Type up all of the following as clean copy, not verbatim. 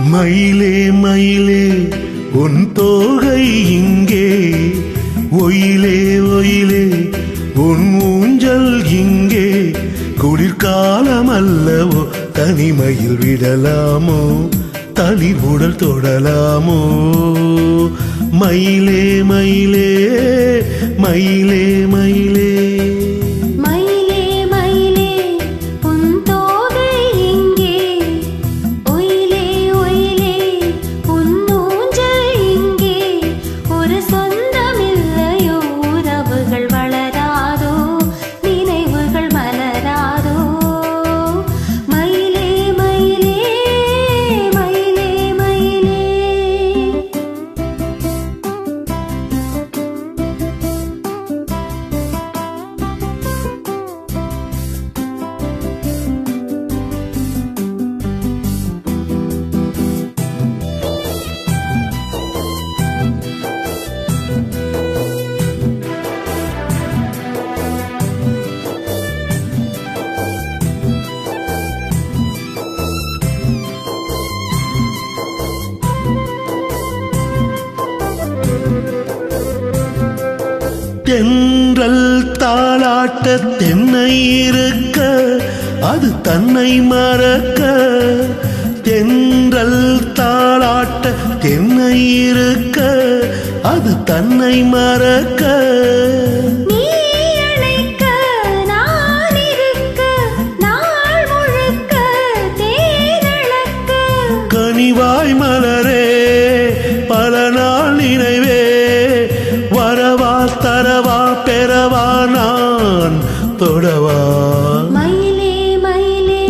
மயிலே மயிலே உன் தோகை இங்கே, ஒயிலே ஒயிலே உன் ஊஞ்சல் இங்கே. குளிர்காலம் அல்லவோ தனிமையில் விடலாமோ, தளிர் உடல் தொடலாமோ. மயிலே மயிலே மயிலே மயிலே தென்றல் தாளாட்ட தென்னை இருக்க அது தன்னை மறக்க. தென்றல் தாளாட்ட தென்னை இருக்க அது தன்னை மறக்க. கனிவாய் மலரே பல நாள் நினைவே, வரவா தரவா பெறவா நான் தொடவா. மயிலே மயிலே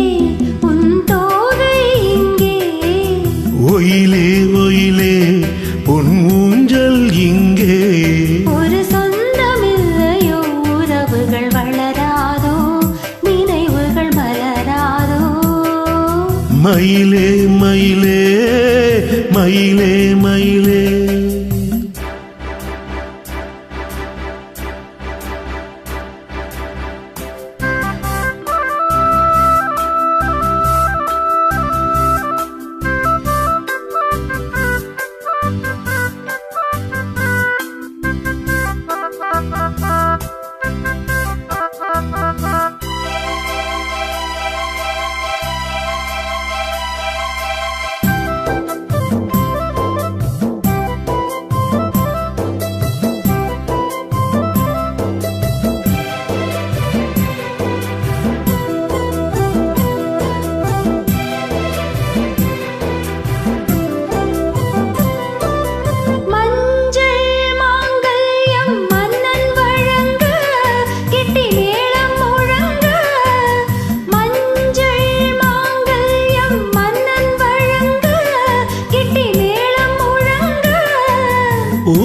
உன் தோகை இங்கே, ஒயிலே ஒயிலே உன் ஊஞ்சல் இங்கே. ஒரு சொந்தமில்லையோ உறவுகள் வளராதோ, நினைவுகள் மலராதோ. மயிலே மயிலே மயிலே மயிலே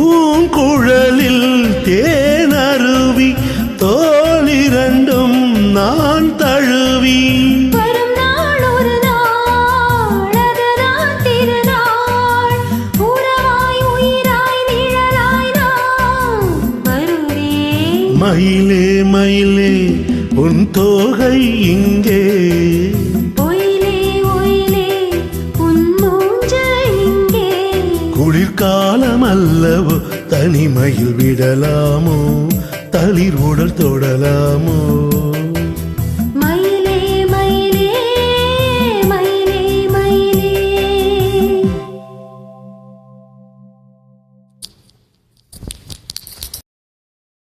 பூங்குழலில் தேனருவி தோளிரண்டும் நான் தழுவி. வரும் நாள் ஒரு நாள் அதுதான் திருநாள், உறவாய் உயிராய் நிழலாய் நான் வருவேன். மயிலே மயிலே உன் தோகை இங்கே, ஒயிலே ஒயிலே உன் ஊஞ்சல் இங்கே. குளிர்காலம் அல்லவோ தனிமையில் விடலாமோ, தளிர் உடல் தொடலாமோ.